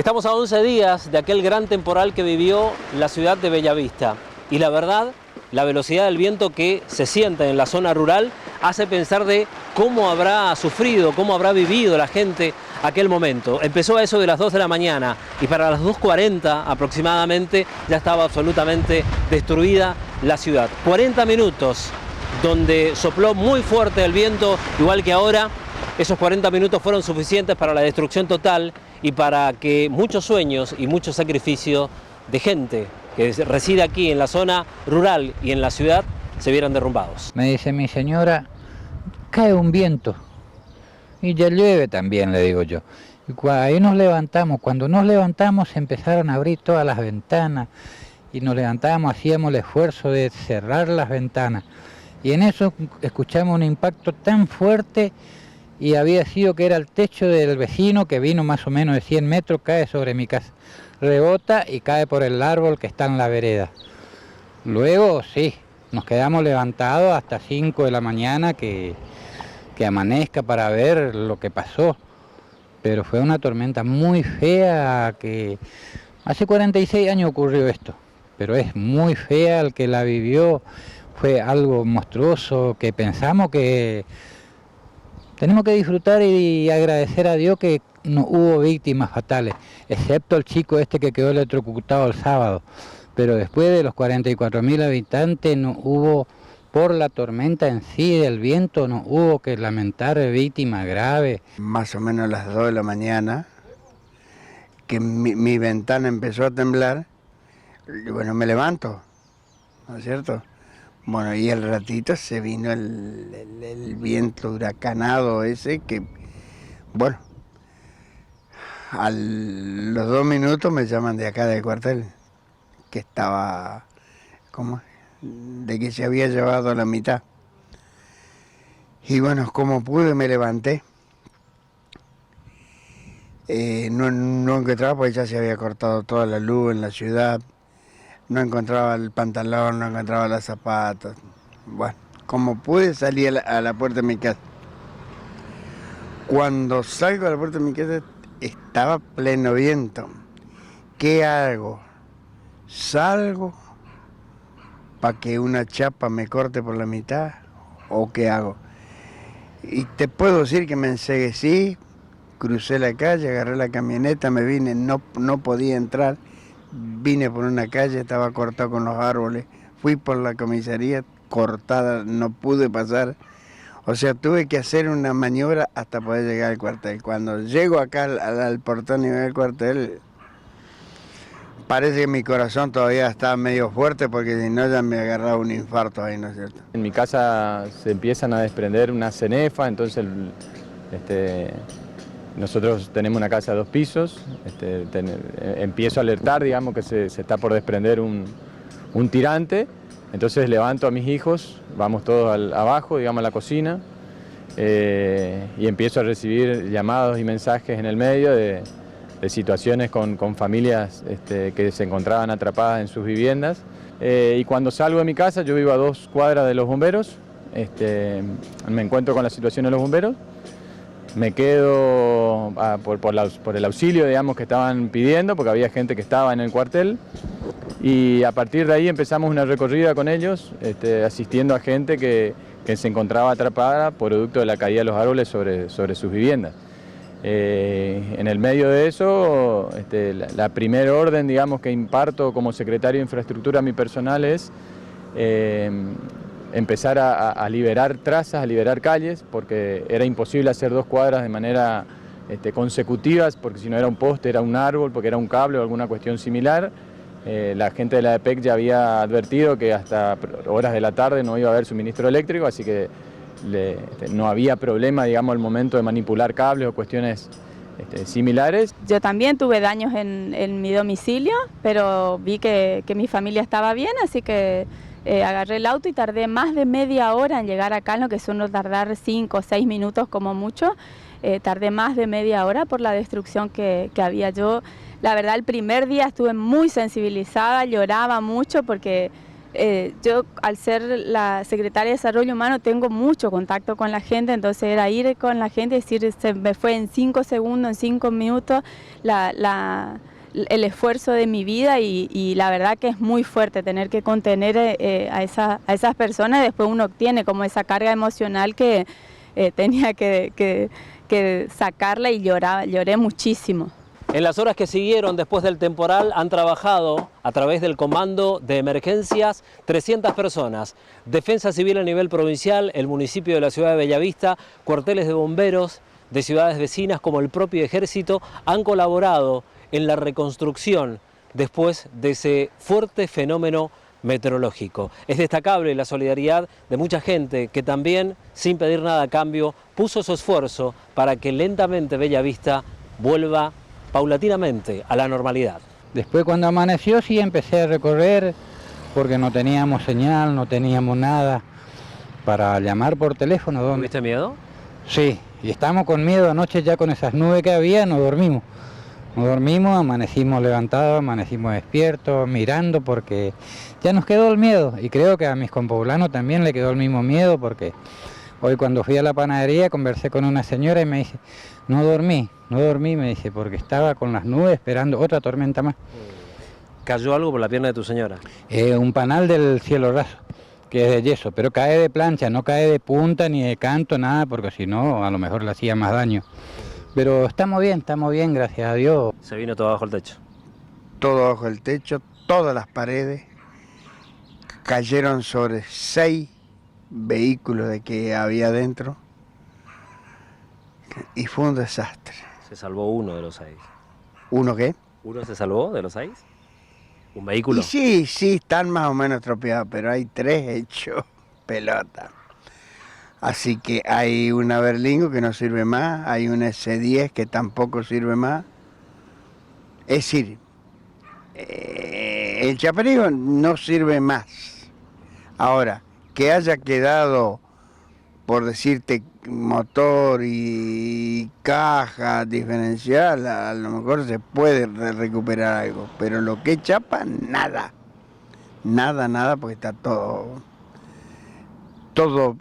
Estamos a 11 días de aquel gran temporal que vivió la ciudad de Bellavista. Y la verdad, la velocidad del viento que se siente en la zona rural hace pensar de cómo habrá sufrido, cómo habrá vivido la gente aquel momento. Empezó a eso de las 2 de la mañana y para las 2:40 aproximadamente ya estaba absolutamente destruida la ciudad. 40 minutos donde sopló muy fuerte el viento, igual que ahora. Esos 40 minutos fueron suficientes para la destrucción total y para que muchos sueños y mucho sacrificio de gente que reside aquí en la zona rural y en la ciudad se vieran derrumbados. Me dice mi señora, cae un viento y ya llueve también, le digo yo. Y ahí nos levantamos, cuando nos levantamos empezaron a abrir todas las ventanas y nos levantábamos, hacíamos el esfuerzo de cerrar las ventanas. Y en eso escuchamos un impacto tan fuerte y había sido que era el techo del vecino que vino más o menos de 100 metros, cae sobre mi casa, rebota y cae por el árbol que está en la vereda. Luego sí, nos quedamos levantados hasta 5 de la mañana que amanezca para ver lo que pasó. Pero fue una tormenta muy fea que hace 46 años ocurrió esto, pero es muy fea, el que la vivió fue algo monstruoso que pensamos que tenemos que disfrutar y agradecer a Dios que no hubo víctimas fatales, excepto el chico este que quedó electrocutado el sábado. Pero después de los 44.000 habitantes no hubo, por la tormenta en sí, del viento, no hubo que lamentar víctimas graves. Más o menos a las 2 de la mañana, que mi ventana empezó a temblar, y bueno, me levanto, ¿no es cierto? Bueno, y al ratito se vino el viento huracanado ese que, bueno, a los 2 minutos me llaman de acá del cuartel, que estaba, ¿cómo? De que se había llevado a la mitad. Y bueno, como pude me levanté. No encontraba, porque ya se había cortado toda la luz en la ciudad. No encontraba el pantalón, no encontraba las zapatos. Bueno, como pude salí a la puerta de mi casa. Cuando salgo a la puerta de mi casa estaba pleno viento. ¿Qué hago? ¿Salgo para que una chapa me corte por la mitad? ¿O qué hago? Y te puedo decir que me enceguecí, crucé la calle, agarré la camioneta, me vine, no podía entrar. Vine por una calle, estaba cortado con los árboles, fui por la comisaría cortada, no pude pasar. O sea, tuve que hacer una maniobra hasta poder llegar al cuartel. Cuando llego acá al portón y veo el cuartel, parece que mi corazón todavía está medio fuerte porque si no ya me agarraba un infarto ahí, ¿no es cierto? En mi casa se empiezan a desprender una cenefa, entonces nosotros tenemos una casa de 2 pisos, empiezo a alertar, digamos, que se está por desprender un tirante, entonces levanto a mis hijos, vamos todos abajo, digamos, a la cocina, y empiezo a recibir llamados y mensajes en el medio de situaciones con familias que se encontraban atrapadas en sus viviendas. Y cuando salgo de mi casa, yo vivo a 2 cuadras de los bomberos, me encuentro con la situación de los bomberos. Me quedo por el auxilio, digamos, que estaban pidiendo, porque había gente que estaba en el cuartel. Y a partir de ahí empezamos una recorrida con ellos, asistiendo a gente que se encontraba atrapada producto de la caída de los árboles sobre sus viviendas. En el medio de eso, la primera orden, digamos, que imparto como secretario de Infraestructura a mi personal es empezar a liberar trazas, a liberar calles, porque era imposible hacer 2 cuadras de manera consecutivas, porque si no era un poste, era un árbol, porque era un cable o alguna cuestión similar. La gente de la EPEC ya había advertido que hasta horas de la tarde no iba a haber suministro eléctrico, así que no había problema, digamos, al momento de manipular cables o cuestiones similares. Yo también tuve daños en mi domicilio, pero vi que mi familia estaba bien, así que agarré el auto y tardé más de media hora en llegar acá, en lo que suele tardar 5 o 6 minutos como mucho. Tardé más de media hora por la destrucción que había. Yo, la verdad, el primer día estuve muy sensibilizada, lloraba mucho porque yo al ser la secretaria de Desarrollo Humano tengo mucho contacto con la gente, entonces era ir con la gente y decir, se me fue en 5 segundos, en 5 minutos el esfuerzo de mi vida y la verdad que es muy fuerte tener que contener a esas personas y después uno tiene como esa carga emocional que tenía que sacarla y lloré muchísimo. En las horas que siguieron después del temporal han trabajado a través del Comando de Emergencias 300 personas, Defensa Civil a nivel provincial, el municipio de la ciudad de Bellavista, cuarteles de bomberos de ciudades vecinas como el propio Ejército han colaborado en la reconstrucción después de ese fuerte fenómeno meteorológico. Es destacable la solidaridad de mucha gente que también, sin pedir nada a cambio, puso su esfuerzo para que lentamente Bellavista vuelva paulatinamente a la normalidad. Después cuando amaneció sí empecé a recorrer porque no teníamos señal, no teníamos nada para llamar por teléfono. ¿Tuviste miedo? Sí, y estamos con miedo anoche ya con esas nubes que había, no dormimos. No dormimos, amanecimos levantados, amanecimos despiertos, mirando porque ya nos quedó el miedo y creo que a mis compoblanos también le quedó el mismo miedo porque hoy cuando fui a la panadería conversé con una señora y me dice, no dormí, me dice, porque estaba con las nubes esperando otra tormenta más. ¿Cayó algo por la pierna de tu señora? Un panal del cielo raso, que es de yeso, pero cae de plancha, no cae de punta ni de canto, nada, porque si no a lo mejor le hacía más daño. Pero estamos bien, gracias a Dios. Se vino todo bajo el techo. Todo bajo el techo, todas las paredes cayeron sobre 6 vehículos de que había dentro y fue un desastre. Se salvó uno de los 6. ¿Uno qué? ¿Uno se salvó de los 6? ¿Un vehículo? Y sí, están más o menos estropeados, pero hay 3 hechos pelota. Así que hay una Berlingo que no sirve más, hay una S10 que tampoco sirve más. Es decir, el chaparigo no sirve más. Ahora, que haya quedado, por decirte, motor y caja diferencial, a lo mejor se puede recuperar algo, pero lo que es chapa, nada. Nada, porque está todo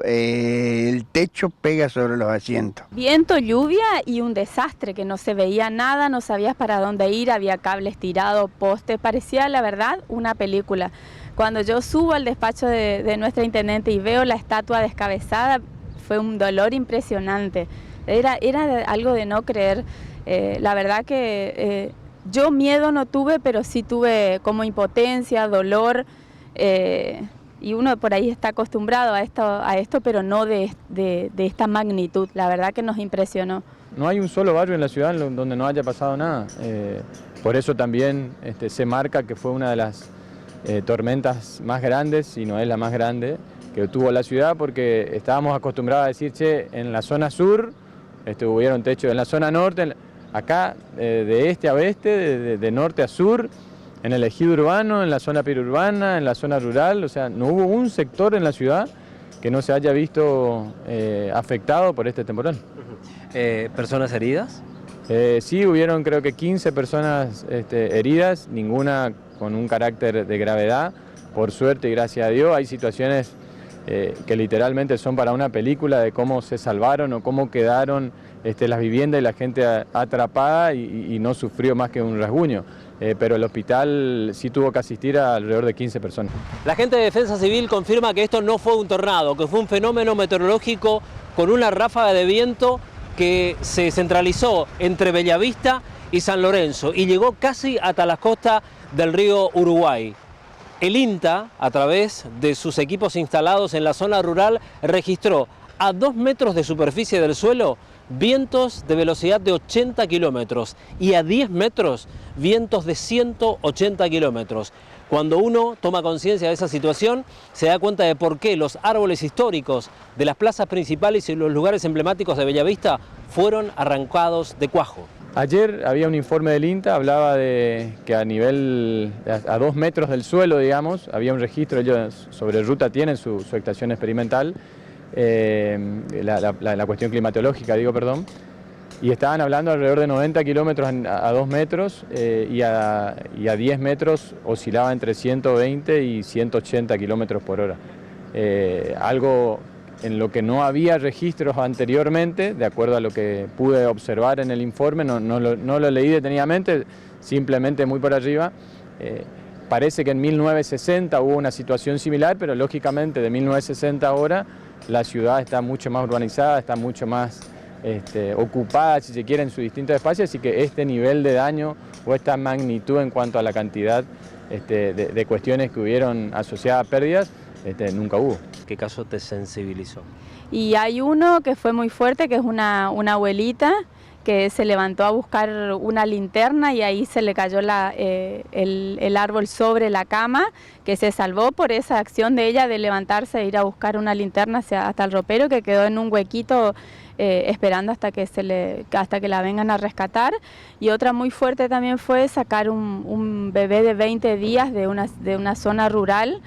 el techo pega sobre los asientos. Viento, lluvia y un desastre que no se veía nada, no sabías para dónde ir, había cables tirados, postes, parecía la verdad una película. Cuando yo subo al despacho de nuestra intendente y veo la estatua descabezada, fue un dolor impresionante, era algo de no creer. La verdad que yo miedo no tuve, pero sí tuve como impotencia, dolor, y uno por ahí está acostumbrado a esto, pero no de esta magnitud. La verdad que nos impresionó. No hay un solo barrio en la ciudad donde no haya pasado nada. Por eso también se marca que fue una de las tormentas más grandes, si no es la más grande, que tuvo la ciudad, porque estábamos acostumbrados a decir, che, en la zona sur hubieron techo, en la zona norte, acá de este a oeste, de norte a sur, en el ejido urbano, en la zona periurbana, en la zona rural, o sea, no hubo un sector en la ciudad que no se haya visto afectado por este temporal. ¿Personas heridas? Sí, hubieron creo que 15 personas heridas, ninguna con un carácter de gravedad, por suerte y gracias a Dios. Hay situaciones que literalmente son para una película de cómo se salvaron o cómo quedaron las viviendas y la gente atrapada y no sufrió más que un rasguño. Pero el hospital sí tuvo que asistir a alrededor de 15 personas. La gente de Defensa Civil confirma que esto no fue un tornado, que fue un fenómeno meteorológico con una ráfaga de viento que se centralizó entre Bellavista y San Lorenzo y llegó casi hasta las costas del río Uruguay. El INTA, a través de sus equipos instalados en la zona rural, registró a 2 metros de superficie del suelo vientos de velocidad de 80 kilómetros y a 10 metros vientos de 180 kilómetros. Cuando uno toma conciencia de esa situación, se da cuenta de por qué los árboles históricos de las plazas principales y los lugares emblemáticos de Bellavista fueron arrancados de cuajo. Ayer había un informe del INTA, hablaba de que a 2 metros del suelo, digamos, había un registro, ellos sobre ruta tienen su estación experimental, la cuestión climatológica, perdón, y estaban hablando alrededor de 90 kilómetros a 2 metros y a 10 metros oscilaba entre 120 y 180 kilómetros por hora. Algo en lo que no había registros anteriormente, de acuerdo a lo que pude observar en el informe, no lo leí detenidamente, simplemente muy por arriba. Parece que en 1960 hubo una situación similar, pero lógicamente de 1960 ahora la ciudad está mucho más urbanizada, está mucho más ocupada, si se quiere, en sus distintos espacios, así que este nivel de daño o esta magnitud en cuanto a la cantidad de cuestiones que hubieron asociadas a pérdidas, nunca hubo. ¿Qué caso te sensibilizó? Y hay uno que fue muy fuerte, que es una abuelita que se levantó a buscar una linterna y ahí se le cayó el árbol sobre la cama, que se salvó por esa acción de ella de levantarse e ir a buscar una linterna hasta el ropero, que quedó en un huequito esperando hasta que la vengan a rescatar. Y otra muy fuerte también fue sacar un bebé de 20 días de una zona rural.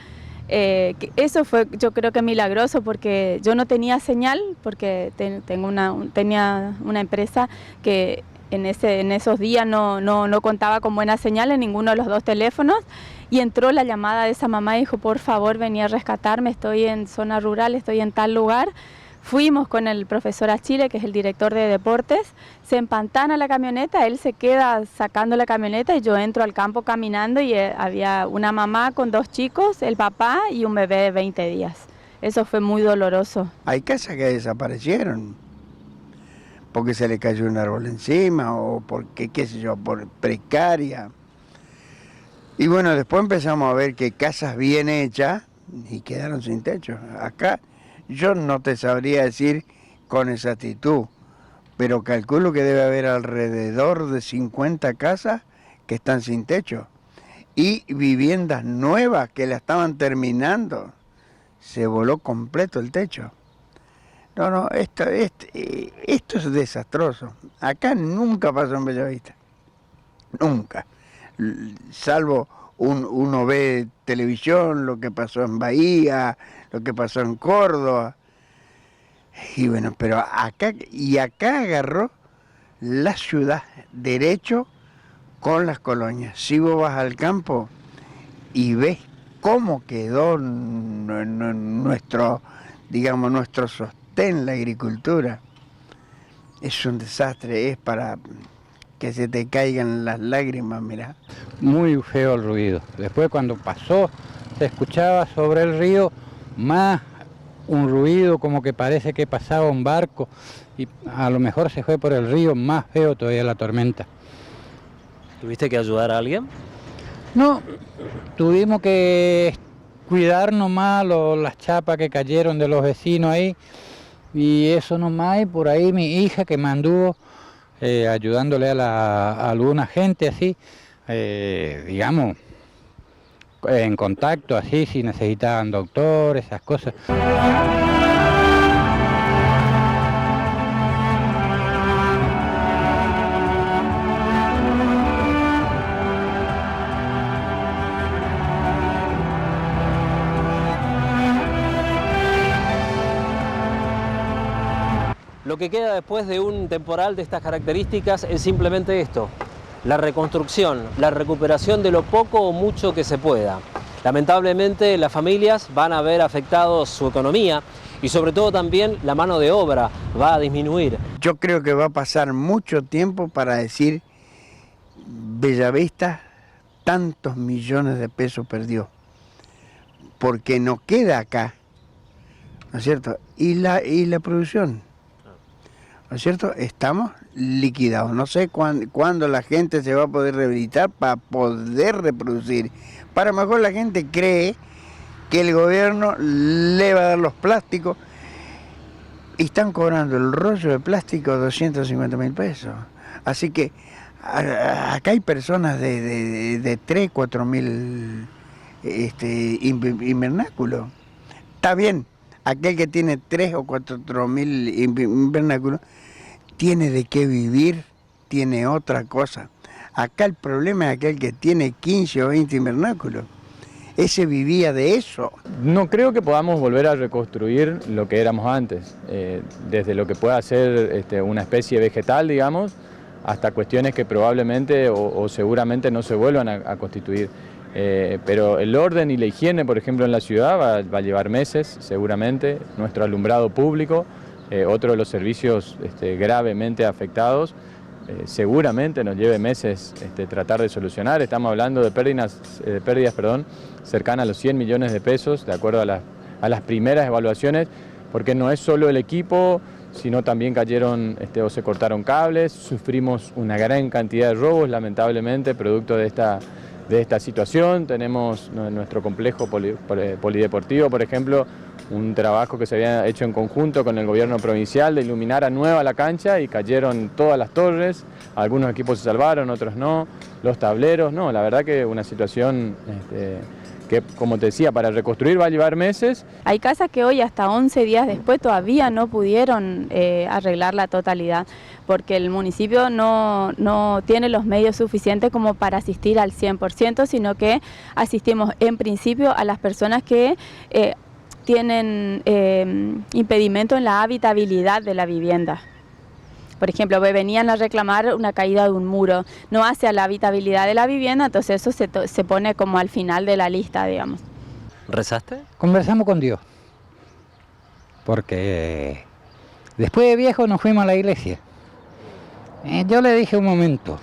Eso fue, yo creo que milagroso, porque yo no tenía señal, porque tenía una empresa que en esos días no contaba con buena señal en ninguno de los dos teléfonos, y entró la llamada de esa mamá y dijo: por favor, vení a rescatarme, estoy en zona rural, estoy en tal lugar. Fuimos con el profesor Achille, que es el director de deportes, se empantana la camioneta, él se queda sacando la camioneta y yo entro al campo caminando y había una mamá con 2 chicos, el papá y un bebé de 20 días. Eso fue muy doloroso. Hay casas que desaparecieron porque se le cayó un árbol encima o porque, qué sé yo, por precaria. Y bueno, después empezamos a ver que casas bien hechas y quedaron sin techo. Acá yo no te sabría decir con exactitud, pero calculo que debe haber alrededor de 50 casas que están sin techo y viviendas nuevas que la estaban terminando. Se voló completo el techo. No, esto es desastroso. Acá nunca pasó en Bellavista. Nunca. Salvo uno ve televisión, lo que pasó en Bahía, lo que pasó en Córdoba. Y bueno, pero acá agarró la ciudad derecho con las colonias. Si vos vas al campo y ves cómo quedó nuestro sostén, la agricultura, es un desastre, es para que se te caigan las lágrimas, mirá. Muy feo el ruido. Después, cuando pasó, se escuchaba sobre el río más un ruido como que parece que pasaba un barco, y a lo mejor se fue por el río, más feo todavía la tormenta. ¿Tuviste que ayudar a alguien? No, tuvimos que cuidar nomás las chapas que cayeron de los vecinos ahí, y eso nomás. Y por ahí mi hija, que me anduvo ayudándole a alguna gente así, digamos, en contacto así, si necesitaban doctor, esas cosas. Lo que queda después de un temporal de estas características es simplemente esto: la reconstrucción, la recuperación de lo poco o mucho que se pueda. Lamentablemente, las familias van a ver afectado su economía y sobre todo también la mano de obra va a disminuir. Yo creo que va a pasar mucho tiempo para decir: Bellavista tantos millones de pesos perdió, porque no queda acá, ¿no es cierto? Y la producción, ¿no es cierto? Estamos liquidados. No sé cuándo la gente se va a poder rehabilitar para poder reproducir. Para lo mejor la gente cree que el gobierno le va a dar los plásticos y están cobrando el rollo de plástico 250.000 pesos. Así que acá hay personas de 3, 4.000 invernáculos. Está bien, aquel que tiene 3 o 4.000 invernáculos tiene de qué vivir, tiene otra cosa. Acá el problema es aquel que tiene 15 o 20 invernáculos. Ese vivía de eso. No creo que podamos volver a reconstruir lo que éramos antes, desde lo que pueda ser una especie vegetal, digamos, hasta cuestiones que probablemente o seguramente no se vuelvan a constituir. Pero el orden y la higiene, por ejemplo, en la ciudad va a llevar meses, seguramente. Nuestro alumbrado público, otro de los servicios gravemente afectados, seguramente nos lleve meses tratar de solucionar. Estamos hablando de pérdidas cercanas a los 100 millones de pesos, de acuerdo a las primeras evaluaciones, porque no es solo el equipo, sino también cayeron o se cortaron cables, sufrimos una gran cantidad de robos, lamentablemente, producto de esta situación. Tenemos nuestro complejo polideportivo, por ejemplo, un trabajo que se había hecho en conjunto con el gobierno provincial de iluminar a nueva la cancha y cayeron todas las torres, algunos equipos se salvaron, otros no, los tableros, no, la verdad que una situación que, como te decía, para reconstruir va a llevar meses. Hay casas que hoy, hasta 11 días después, todavía no pudieron arreglar la totalidad, porque el municipio no tiene los medios suficientes como para asistir al 100%, sino que asistimos en principio a las personas que tienen impedimento en la habitabilidad de la vivienda. Por ejemplo, venían a reclamar una caída de un muro, no hace a la habitabilidad de la vivienda, entonces eso se pone como al final de la lista, digamos. ¿Rezaste? Conversamos con Dios, porque después de viejo nos fuimos a la iglesia. Yo le dije un momento,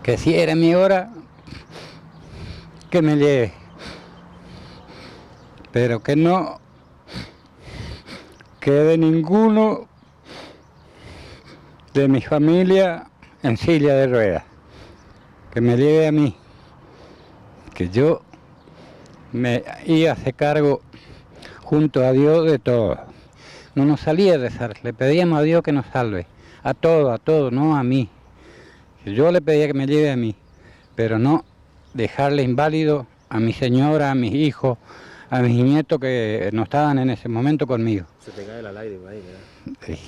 que si era mi hora, que me lleve, pero que no quede ninguno de mi familia en silla de ruedas, que me lleve a mí, que yo me iba a hacer cargo junto a Dios de todo. No nos salía a rezar, le pedíamos a Dios que nos salve, a todo, no a mí. Yo le pedía que me lleve a mí, pero no dejarle inválido a mi señora, a mis hijos, a mis nietos que no estaban en ese momento conmigo. Se te cae la lágrima ahí, ¿verdad? Sí,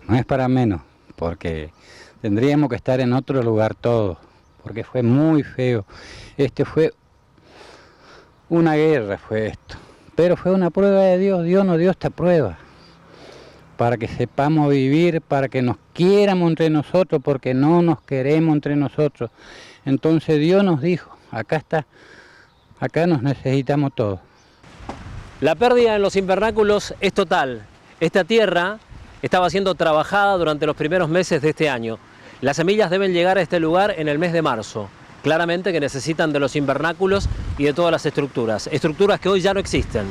no es para menos, porque tendríamos que estar en otro lugar todos, porque fue muy feo. Fue una guerra, fue esto. Pero fue una prueba de Dios. Dios nos dio esta prueba para que sepamos vivir, para que nos quiéramos entre nosotros, porque no nos queremos entre nosotros. Entonces Dios nos dijo, acá nos necesitamos todos. La pérdida en los invernáculos es total. Esta tierra estaba siendo trabajada durante los primeros meses de este año. Las semillas deben llegar a este lugar en el mes de marzo. Claramente que necesitan de los invernáculos y de todas las estructuras que hoy ya no existen.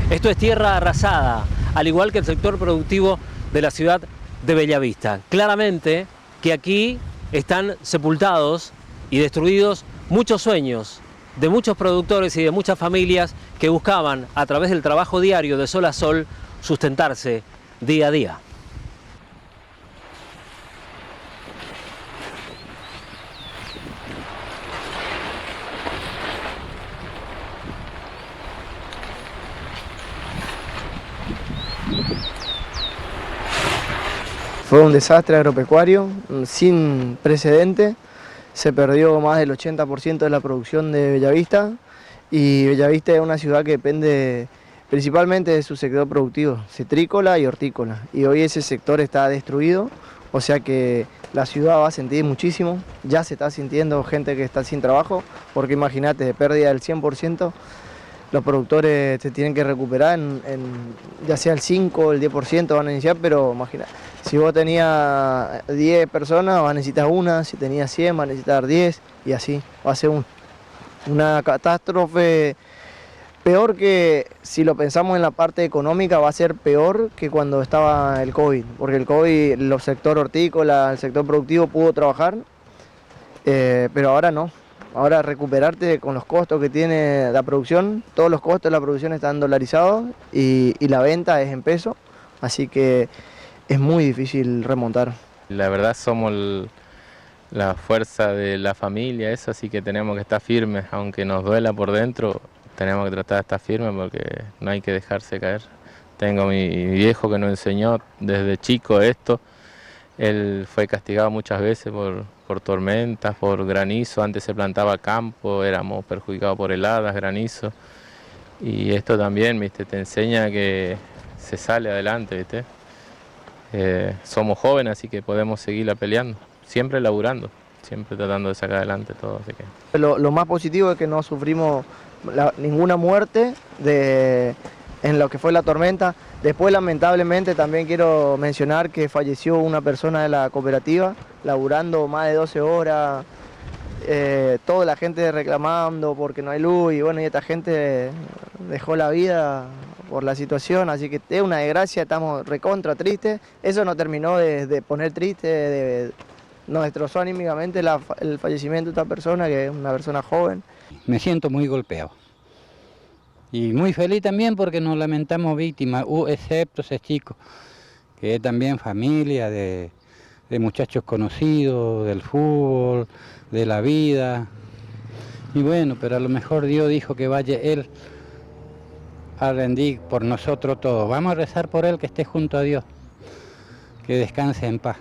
Esto es tierra arrasada, al igual que el sector productivo de la ciudad de Bellavista. Claramente que aquí están sepultados y destruidos muchos sueños de muchos productores y de muchas familias que buscaban, a través del trabajo diario de sol a sol, sustentarse día a día. Fue un desastre agropecuario sin precedente, se perdió más del 80% de la producción de Bellavista y Bellavista es una ciudad que depende principalmente de su sector productivo, citrícola y hortícola, y hoy ese sector está destruido, o sea que la ciudad va a sentir muchísimo, ya se está sintiendo gente que está sin trabajo, porque imagínate, de pérdida del 100%, los productores se tienen que recuperar ya sea el 5 o el 10% van a iniciar, pero imagina, si vos tenías 10 personas vas a necesitar una, si tenías 100 vas a necesitar 10 y así, va a ser una catástrofe peor que, si lo pensamos en la parte económica, va a ser peor que cuando estaba el COVID, porque el COVID, el sector hortícola, el sector productivo pudo trabajar, pero ahora no. Ahora recuperarte con los costos que tiene la producción, todos los costos de la producción están dolarizados y la venta es en peso, así que es muy difícil remontar. La verdad somos la fuerza de la familia, eso, así que tenemos que estar firmes, aunque nos duela por dentro, tenemos que tratar de estar firmes porque no hay que dejarse caer. Tengo mi viejo que nos enseñó desde chico esto Él fue castigado muchas veces por tormentas, por granizo. Antes se plantaba campo, éramos perjudicados por heladas, granizo. Y esto también, ¿viste? Te enseña que se sale adelante, ¿viste? Somos jóvenes, así que podemos seguirla peleando, siempre laburando, siempre tratando de sacar adelante todo. Así que... Lo más positivo es que no sufrimos ninguna muerte en lo que fue la tormenta. Después, lamentablemente, también quiero mencionar que falleció una persona de la cooperativa, laburando más de 12 horas, toda la gente reclamando porque no hay luz, y bueno, y esta gente dejó la vida por la situación, así que es una desgracia, estamos recontra tristes. Eso nos terminó de poner triste, nos destrozó anímicamente el fallecimiento de esta persona, que es una persona joven. Me siento muy golpeado. Y muy feliz también porque nos lamentamos víctimas, excepto ese chico, que es también familia de muchachos conocidos, del fútbol, de la vida. Y bueno, pero a lo mejor Dios dijo que vaya él a rendir por nosotros todos. Vamos a rezar por él, que esté junto a Dios, que descanse en paz.